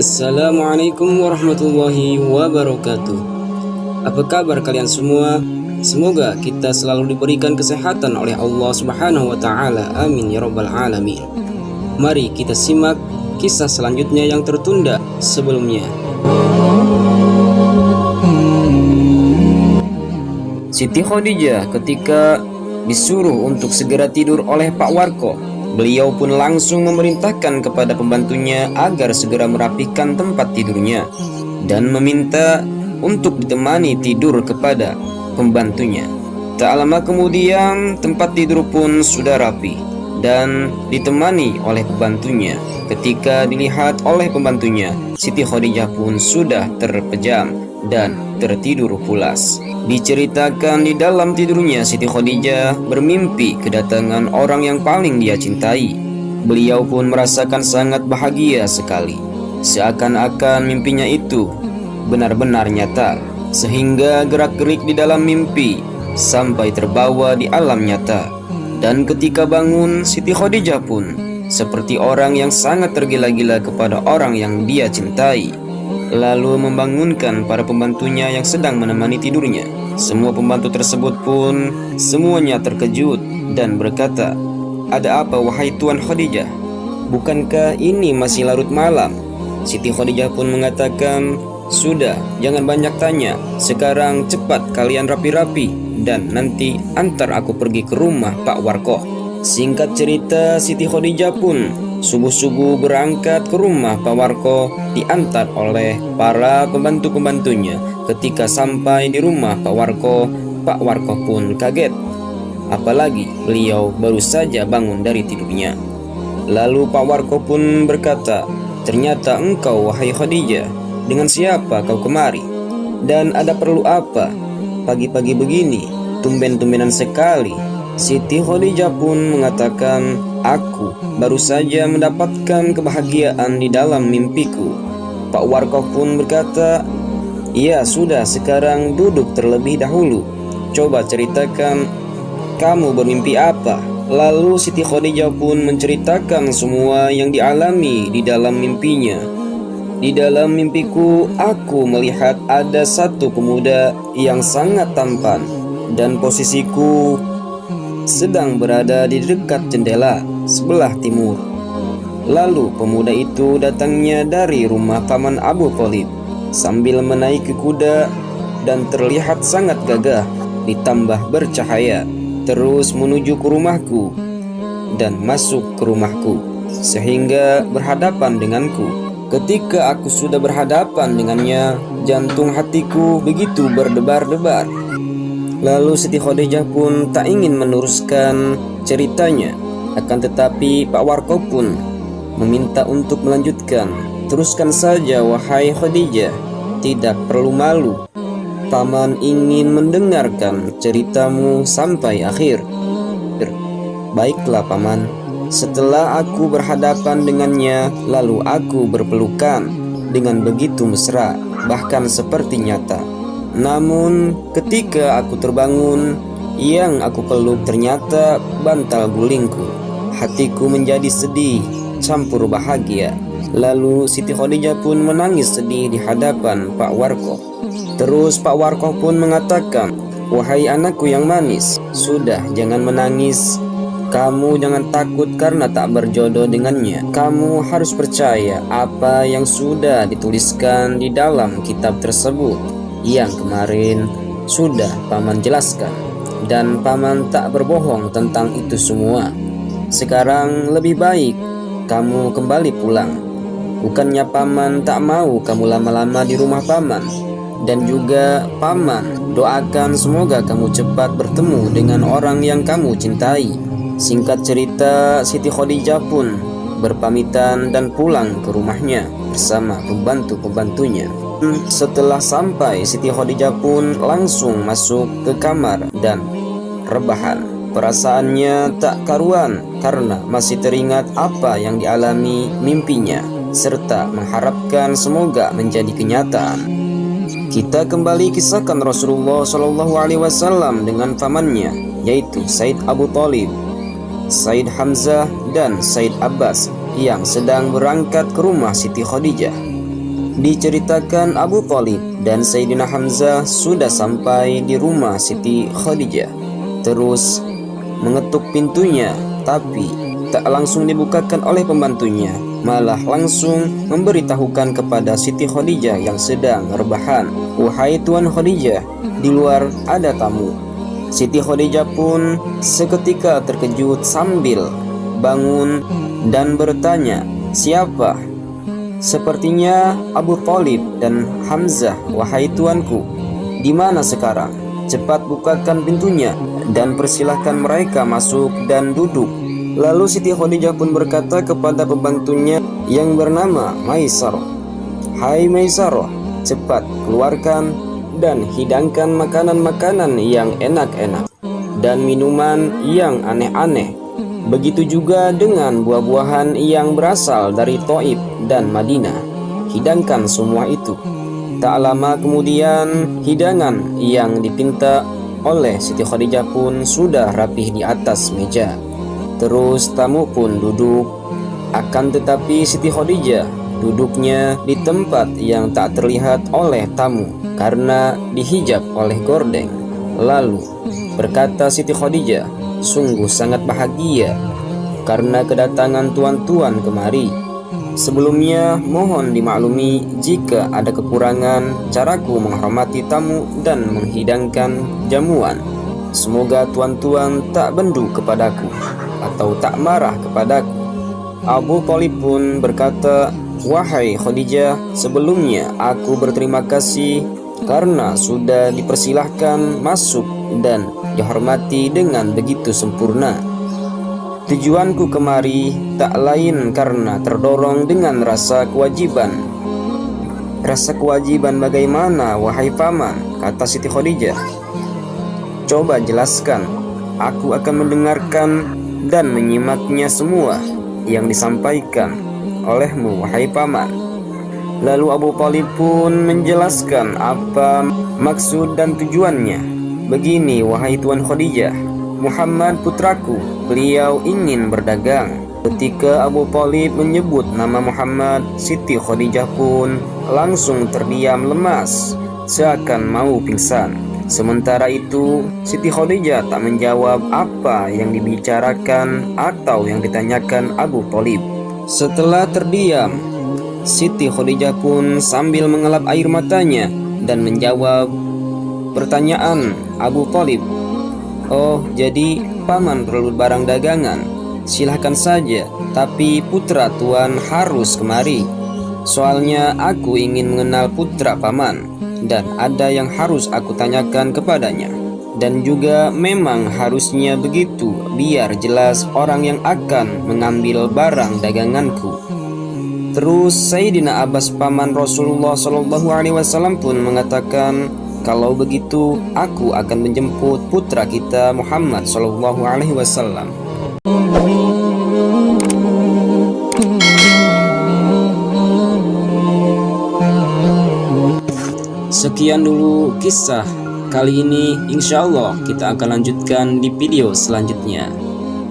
Assalamualaikum warahmatullahi wabarakatuh. Apa kabar kalian semua? Semoga kita selalu diberikan kesehatan oleh Allah Subhanahu wa taala. Amin ya rabbal alamin. Mari kita simak kisah selanjutnya yang tertunda sebelumnya. Siti Khadijah ketika disuruh untuk segera tidur oleh Pak Warko, beliau pun langsung memerintahkan kepada pembantunya agar segera merapikan tempat tidurnya dan meminta untuk ditemani tidur kepada pembantunya. Tak lama kemudian tempat tidur pun sudah rapi dan ditemani oleh pembantunya. Ketika dilihat oleh pembantunya, Siti Khadijah pun sudah terpejam dan tertidur pulas. Diceritakan di dalam tidurnya Siti Khadijah bermimpi kedatangan orang yang paling dia cintai. Beliau pun merasakan sangat bahagia sekali, seakan-akan mimpinya itu benar-benar nyata, sehingga gerak-gerik di dalam mimpi sampai terbawa di alam nyata. Dan ketika bangun, Siti Khadijah pun seperti orang yang sangat tergila-gila kepada orang yang dia cintai, lalu membangunkan para pembantunya yang sedang menemani tidurnya. Semua pembantu tersebut pun semuanya terkejut dan berkata, "Ada apa wahai Tuan Khadijah? Bukankah ini masih larut malam?" Siti Khadijah pun mengatakan, "Sudah, jangan banyak tanya. Sekarang cepat kalian rapi-rapi dan nanti antar aku pergi ke rumah Pak Warko." Singkat cerita, Siti Khadijah pun subuh-subuh berangkat ke rumah Pak Warko, diantar oleh para pembantu-pembantunya. Ketika sampai di rumah Pak Warko pun kaget, apalagi beliau baru saja bangun dari tidurnya. Lalu Pak Warko pun berkata, "Ternyata engkau wahai Khadijah, dengan siapa kau kemari? Dan ada perlu apa? Pagi-pagi begini, tumben-tumbenan sekali." Siti Khadijah pun mengatakan, "Aku baru saja mendapatkan kebahagiaan di dalam mimpiku." Pak Warko pun berkata, "Ya sudah, sekarang duduk terlebih dahulu. Coba ceritakan kamu bermimpi apa?" Lalu Siti Khadijah pun menceritakan semua yang dialami di dalam mimpinya. "Di dalam mimpiku, aku melihat ada satu pemuda yang sangat tampan dan posisiku sedang berada di dekat jendela sebelah timur. Lalu pemuda itu datangnya dari rumah paman Abu Thalib sambil menaiki kuda dan terlihat sangat gagah ditambah bercahaya, terus menuju ke rumahku dan masuk ke rumahku sehingga berhadapan denganku. Ketika aku sudah berhadapan dengannya, jantung hatiku begitu berdebar-debar." Lalu Siti Khadijah pun tak ingin meneruskan ceritanya, akan tetapi Pak Warko pun meminta untuk melanjutkan. "Teruskan saja wahai Khadijah, tidak perlu malu. Paman ingin mendengarkan ceritamu sampai akhir." "Baiklah paman." Setelah aku berhadapan dengannya, lalu aku berpelukan dengan begitu mesra, bahkan seperti nyata. Namun ketika aku terbangun, yang aku peluk ternyata bantal gulingku. Hatiku menjadi sedih campur bahagia. Lalu Siti Khadijah pun menangis sedih di hadapan Pak Warko. Terus Pak Warko pun mengatakan, "Wahai anakku yang manis, sudah jangan menangis. Kamu jangan takut karena tak berjodoh dengannya. Kamu harus percaya apa yang sudah dituliskan di dalam kitab tersebut yang kemarin sudah paman jelaskan, dan paman tak berbohong tentang itu semua. Sekarang lebih baik kamu kembali pulang. Bukannya paman tak mau kamu lama-lama di rumah paman, dan juga paman doakan semoga kamu cepat bertemu dengan orang yang kamu cintai." Singkat cerita, Siti Khadijah pun berpamitan dan pulang ke rumahnya bersama pembantu-pembantunya. Setelah sampai, Siti Khadijah pun langsung masuk ke kamar dan rebahan. Perasaannya tak karuan karena masih teringat apa yang dialami mimpinya, serta mengharapkan semoga menjadi kenyataan. Kita kembali kisahkan Rasulullah SAW dengan pamannya, yaitu Said Abu Thalib, Said Hamzah, dan Said Abbas yang sedang berangkat ke rumah Siti Khadijah. Diceritakan Abu Thalib dan Sayyidina Hamzah sudah sampai di rumah Siti Khadijah, terus mengetuk pintunya, tapi tak langsung dibukakan oleh pembantunya, malah langsung memberitahukan kepada Siti Khadijah yang sedang rebahan, "Wahai Tuan Khadijah, di luar ada tamu." Siti Khadijah pun seketika terkejut sambil bangun dan bertanya, "Siapa?" "Sepertinya Abu Thalib dan Hamzah, wahai tuanku. Di mana sekarang? Cepat bukakan pintunya dan persilahkan mereka masuk dan duduk." Lalu Siti Khadijah pun berkata kepada pembantunya yang bernama Maisarah, "Hai Maisarah, cepat keluarkan dan hidangkan makanan-makanan yang enak-enak dan minuman yang aneh-aneh. Begitu juga dengan buah-buahan yang berasal dari Thaif dan Madinah. Hidangkan semua itu." Tak lama kemudian, hidangan yang dipinta oleh Siti Khadijah pun sudah rapih di atas meja. Terus tamu pun duduk. Akan tetapi Siti Khadijah duduknya di tempat yang tak terlihat oleh tamu karena dihijab oleh gordeng. Lalu berkata Siti Khadijah, "Sungguh sangat bahagia karena kedatangan tuan-tuan kemari. Sebelumnya mohon dimaklumi jika ada kekurangan caraku menghormati tamu dan menghidangkan jamuan. Semoga tuan-tuan tak bendu kepadaku atau tak marah kepadaku." Abu Thalib pun berkata, "Wahai Khadijah, sebelumnya aku berterima kasih karena sudah dipersilahkan masuk dan dihormati dengan begitu sempurna. Tujuanku kemari tak lain karena terdorong dengan rasa kewajiban." "Rasa kewajiban bagaimana, wahai paman?" kata Siti Khadijah. "Coba jelaskan, aku akan mendengarkan dan menyimaknya semua yang disampaikan olehmu, wahai paman." Lalu Abu Thalib pun menjelaskan apa maksud dan tujuannya. "Begini, wahai Tuan Khadijah, Muhammad putraku, beliau ingin berdagang." Ketika Abu Thalib menyebut nama Muhammad, Siti Khadijah pun langsung terdiam lemas, seakan mau pingsan. Sementara itu, Siti Khadijah tak menjawab apa yang dibicarakan atau yang ditanyakan Abu Thalib. Setelah terdiam, Siti Khadijah pun sambil mengelap air matanya dan menjawab pertanyaan Abu Thalib. "Oh, jadi paman perlu barang dagangan? Silahkan saja, tapi putra tuan harus kemari. Soalnya aku ingin mengenal putra paman dan ada yang harus aku tanyakan kepadanya. Dan juga memang harusnya begitu biar jelas orang yang akan mengambil barang daganganku." Terus Sayyidina Abbas paman Rasulullah SAW pun mengatakan, "Kalau begitu aku akan menjemput putra kita Muhammad SAW." Sekian dulu kisah kali ini. Insya Allah kita akan lanjutkan di video selanjutnya.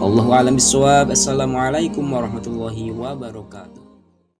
Allahu a'lam bishawab. Assalamualaikum warahmatullahi wabarakatuh.